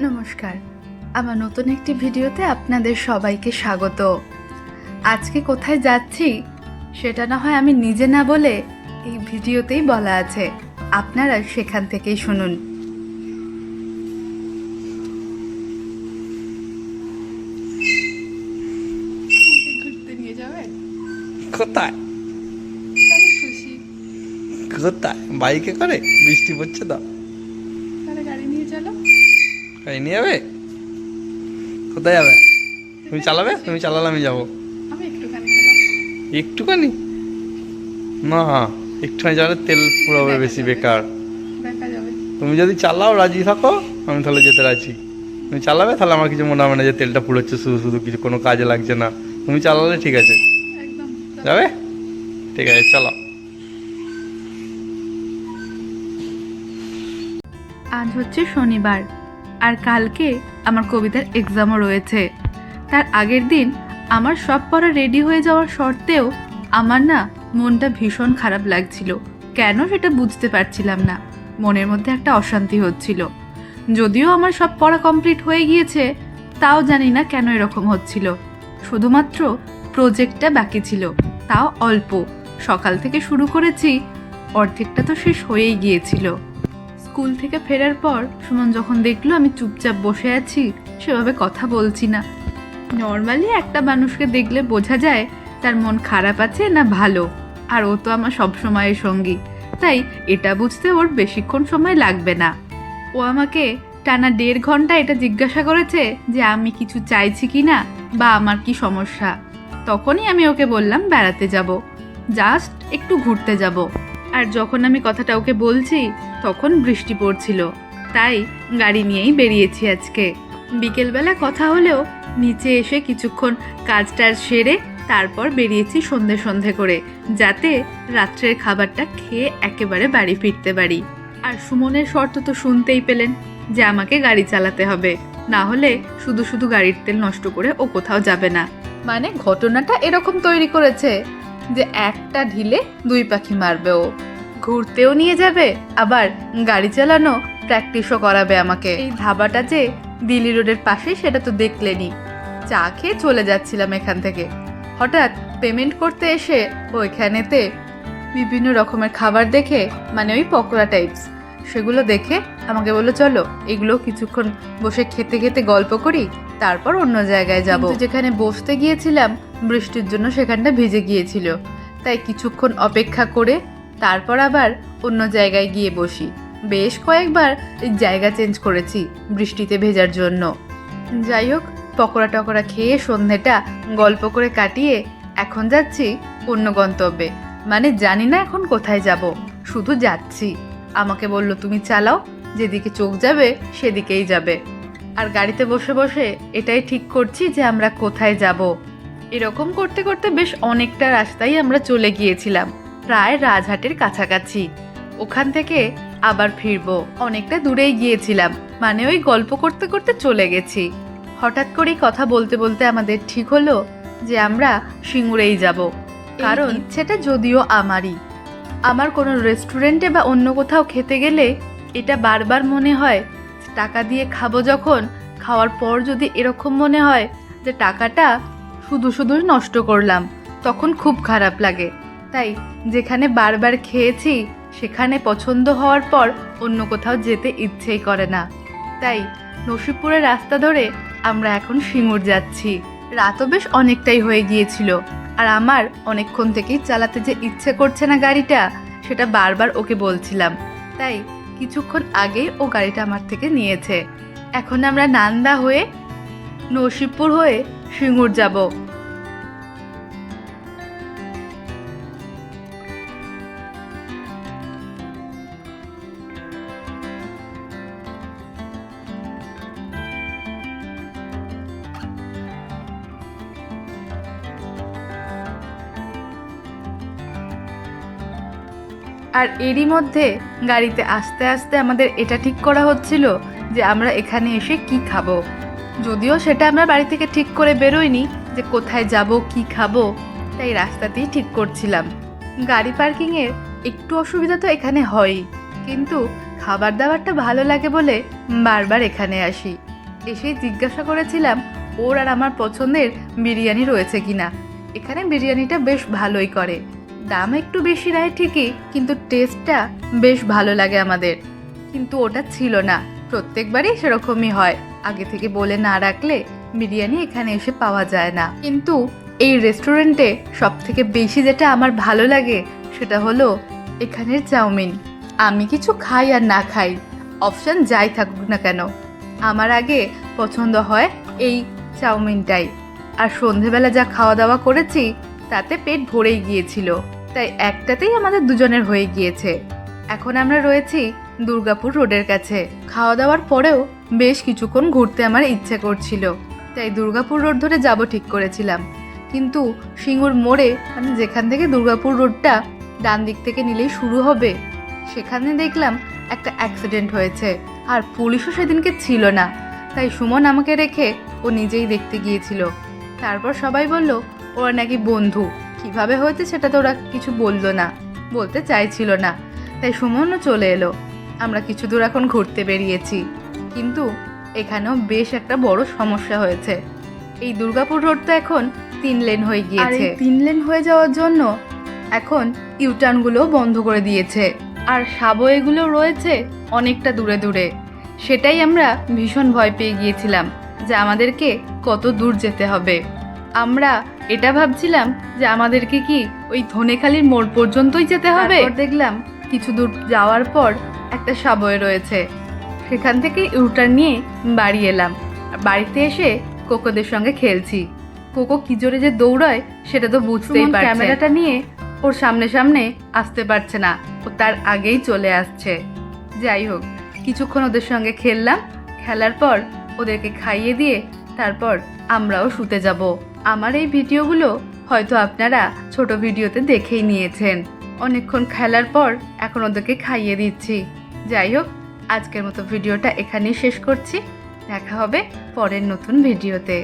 নমস্কার, আমার নতুন একটি ভিডিওতে আপনাদের সবাইকে স্বাগত। আজকে কোথায় যাচ্ছি সেটা না হয় আমি নিজে না বলে এই ভিডিওতেই বলা আছে, আপনারা সেখান থেকেই শুনুন। ঘুরতে নিয়ে যাবে? কোথায় খুশি কোথায়? বাইকে করে? বৃষ্টি পড়ছে তো। তাহলে গাড়ি নিয়ে চলো। গাড়ি নিয়ে যাবে? কোথায় যাবে? তুমি চালাবে? তুমি চালালে আমি যাবো। আমি একটুখানি চালাবো। একটুখানি না, একটুখানি চালালে তেল পুরোবে বেশি, বেকার। দেখা যাবে। তুমি যদি চালাও রাজি থাকো, আমি তাহলে যেতে রাজি। তুমি চালাবে তাহলে আমার কিছু মনে হবে না যে তেলটা পুড়োচ্ছে শুধু শুধু, কিছু কোনো কাজে লাগছে না। তুমি চালালে ঠিক আছে। একদম যাবে? ঠিক আছে, চলো। আজ হচ্ছে শনিবার, আর কালকে আমার কবিতার এক্সামও রয়েছে। তার আগের দিন আমার সব পড়া রেডি হয়ে যাওয়ার সত্ত্বেও আমার না মনটা ভীষণ খারাপ লাগছিল। কেন সেটা বুঝতে পারছিলাম না, মনের মধ্যে একটা অশান্তি হচ্ছিল। যদিও আমার সব পড়া কমপ্লিট হয়ে গিয়েছে, তাও জানি না কেন এরকম হচ্ছিল। শুধুমাত্র প্রজেক্টটা বাকি ছিল, তাও অল্প। সকাল থেকে শুরু করেছি, অর্ধেকটা তো শেষ হয়েই গিয়েছিল। স্কুল থেকে ফেরার পর সুমন যখন দেখলো আমি চুপচাপ বসে আছি, সেভাবে কথা বলছি না, নর্মালি একটা মানুষকে দেখলে বোঝা যায় তার মন খারাপ আছে না ভালো। আর ও তো আমার সব সময়ের সঙ্গী, তাই এটা বুঝতে ওর বেশিক্ষণ সময় লাগবে না। ও আমাকে টানা 1.5 ঘন্টা এটা জিজ্ঞাসা করেছে যে আমি কিছু চাইছি কি না বা আমার কি সমস্যা। তখনই আমি ওকে বললাম বেড়াতে যাব, জাস্ট একটু ঘুরতে যাব। আর যখন আমি কথাটা ওকে বলছি তখন বৃষ্টি পড়ছিল, তাই গাড়ি নিয়েই বেরিয়েছি আজকে। বিকেলবেলা কথা হলেও নিচে এসে কিছুক্ষণ কাজটা সেরে তারপর বেরিয়েছি সন্ধে সন্ধে করে, যাতে রাত্রের খাবারটা খেয়ে একেবারে বাড়ি ফিরতে পারি। আর সুমনের শর্ত তো শুনতেই পেলেন যে আমাকে গাড়ি চালাতে হবে, না হলে শুধু শুধু গাড়ির তেল নষ্ট করে ও কোথাও যাবে না। মানে ঘটনাটা এরকম তৈরি করেছে যে একটা ঢিলে 2 পাখি মারবে ও, ঘুরতেও নিয়ে যাবে আবার গাড়ি চালানো প্র্যাকটিসও করাবে আমাকে। এই ধাবাটা যে দিল্লি রোডের পাশেই সেটা তো দেখলেনি। চা খেয়ে চলে যাচ্ছিলাম এখান থেকে, হঠাৎ পেমেন্ট করতে এসে ওইখানেতে বিভিন্ন রকমের খাবার দেখে, মানে ওই পকোড়া টাইপস, সেগুলো দেখে আমাকে বললো চলো এগুলো কিছুক্ষণ বসে খেতে খেতে গল্প করি, তারপর অন্য জায়গায় যাব। যেখানে বসতে গিয়েছিলাম বৃষ্টির জন্য সেখানটা ভিজে গিয়েছিল, তাই কিছুক্ষণ অপেক্ষা করে তারপর আবার অন্য জায়গায় গিয়ে বসি। বেশ কয়েকবার জায়গা চেঞ্জ করেছি বৃষ্টিতে ভেজার জন্য। যাই হোক, পকোড়া টকোড়া খেয়ে সন্ধেটা গল্প করে কাটিয়ে এখন যাচ্ছি অন্য গন্তব্যে। মানে জানি না এখন কোথায় যাব, শুধু যাচ্ছি। আমাকে বলল তুমি চালাও, যেদিকে চোখ যাবে সেদিকেই যাবে। আর গাড়িতে বসে বসে এটাই ঠিক করছি যে আমরা কোথায় যাব। এরকম করতে করতে বেশ অনেকটা রাস্তায় আমরা চলে গিয়েছিলাম, প্রায় রাজহাটের কাছাকাছি। ওখান থেকে আবার ফিরবো, অনেকটা দূরেই গিয়েছিলাম, মানে ওই গল্প করতে করতে চলে গেছি। হঠাৎ করেই কথা বলতে বলতে আমাদের ঠিক হলো যে আমরা সিঙ্গুরেই যাব। কারণ ইচ্ছেটা যদিও আমারই, আমার কোনো রেস্টুরেন্টে বা অন্য কোথাও খেতে গেলে এটা বারবার মনে হয় টাকা দিয়ে খাবো, যখন খাওয়ার পর যদি এরকম মনে হয় যে টাকাটা শুধু শুধু নষ্ট করলাম, তখন খুব খারাপ লাগে। তাই যেখানে বারবার খেয়েছি সেখানে পছন্দ হওয়ার পর অন্য কোথাও যেতে ইচ্ছেই করে না। তাই নসিবপুরের রাস্তা ধরে আমরা এখন সিঙ্গুর যাচ্ছি। রাতও বেশ অনেকটাই হয়ে গিয়েছিল, আর আমার অনেকক্ষণ থেকেই চালাতে যে ইচ্ছে করছে না গাড়িটা, সেটা বারবার ওকে বলছিলাম। তাই কিছুক্ষণ আগেই ও গাড়িটা আমার থেকে নিয়েছে। এখন আমরা নান্দা হয়ে নসিবপুর হয়ে সিঙ্গুর যাব। আর এরই মধ্যে গাড়িতে আস্তে আস্তে আমাদের এটা ঠিক করা হচ্ছিল যে আমরা এখানে এসে কি খাবো। যদিও সেটা আমরা বাড়ি থেকে ঠিক করে বেরোইনি যে কোথায় যাব কি খাবো, তাই রাস্তাতেই ঠিক করছিলাম। গাড়ি পার্কিংয়ের একটু অসুবিধা তো এখানে হয়ই, কিন্তু খাবার দাবারটা ভালো লাগে বলে বারবার এখানে আসি। এসেই জিজ্ঞাসা করেছিলাম ওর আর আমার পছন্দের বিরিয়ানি রয়েছে কিনা। এখানে বিরিয়ানিটা বেশ ভালোই করে, দাম একটু বেশি নেয় ঠিকই, কিন্তু টেস্টটা বেশ ভালো লাগে আমাদের। কিন্তু ওটা ছিল না, প্রত্যেকবারই সেরকমই হয়, আগে থেকে বলে না রাখলে বিরিয়ানি এখানে এসে পাওয়া যায় না। কিন্তু এই রেস্টুরেন্টে সব থেকে বেশি যেটা আমার ভালো লাগে সেটা হলো এখানের চাউমিন। আমি কিছু খাই আর না খাই, অপশান যাই থাকুক না কেন, আমার আগে পছন্দ হয় এই চাউমিনটাই। আর সন্ধেবেলা যা খাওয়া দাওয়া করেছি তাতে পেট ভরেই গিয়েছিল, তাই একটাতেই আমাদের দুজনের হয়ে গিয়েছে। এখন আমরা রয়েছি দুর্গাপুর রোডের কাছে। খাওয়া দাওয়ার পরেও বেশ কিছুক্ষণ ঘুরতে আমার ইচ্ছে করছিল, তাই দুর্গাপুর রোড ধরে যাব ঠিক করেছিলাম। কিন্তু সিঙ্গুর মোড়ে, মানে যেখান থেকে দুর্গাপুর রোডটা ডান দিক থেকে নিলেই শুরু হবে, সেখানে দেখলাম একটা অ্যাক্সিডেন্ট হয়েছে, আর পুলিশও সেদিনকে ছিল না। তাই সুমন আমাকে রেখে ও নিজেই দেখতে গিয়েছিল। তারপর সবাই বলল ওরা নাকি বন্ধু, কিভাবে হয়েছে সেটা তো ওরা কিছু বললো না, বলতে চাইছিল না। তাই সুমনও চলে এলো। আমরা কিছু দূর এখন ঘুরতে বেরিয়েছি, কিন্তু এখানেও বেশ একটা বড় সমস্যা হয়েছে। এই দুর্গাপুর রোডটা এখন 3 লেন হয়ে গিয়েছে। 3 লেন হয়ে যাওয়ার জন্য এখন ইউটার্নগুলো বন্ধ করে দিয়েছে, আর সাবওয়েগুলো রয়েছে অনেকটা দূরে দূরে। সেটাই আমরা ভীষণ ভয় পেয়ে গিয়েছিলাম যে আমাদেরকে কত দূর যেতে হবে। আমরা এটা ভাবছিলাম যে আমাদেরকে কি ওই ধনেখালির মোড় পর্যন্তই যেতে হবে। দেখলাম কিছু দূর যাওয়ার পর একটা সাবওয়ে রয়েছে, সেখান থেকে ইউটার্ন নিয়ে বাড়ি এলাম। বাড়িতে এসে কোকোদের সঙ্গে খেলছি। কোকো কি জোরে যে দৌড়ায় সেটা তো বুঝতেই পারছেন। ক্যামেরাটা নিয়ে ওর সামনে সামনে আসতে পারছে না, ও তার আগেই চলে আসছে। যাই হোক, কিছুক্ষণ ওদের সঙ্গে খেললাম, খেলার পর ওদেরকে খাইয়ে দিয়ে তারপর আমরাও শুতে যাব। আমার এই ভিডিওগুলো হয়তো আপনারা ছোট ভিডিওতে দেখেই নিয়েছেন। অনেকক্ষণ খেলার পর এখন ওদেরকে খাইয়ে দিচ্ছি। যাই হোক, আজকের মতো ভিডিওটা এখানেই শেষ করছি। দেখা হবে পরের নতুন ভিডিওতে।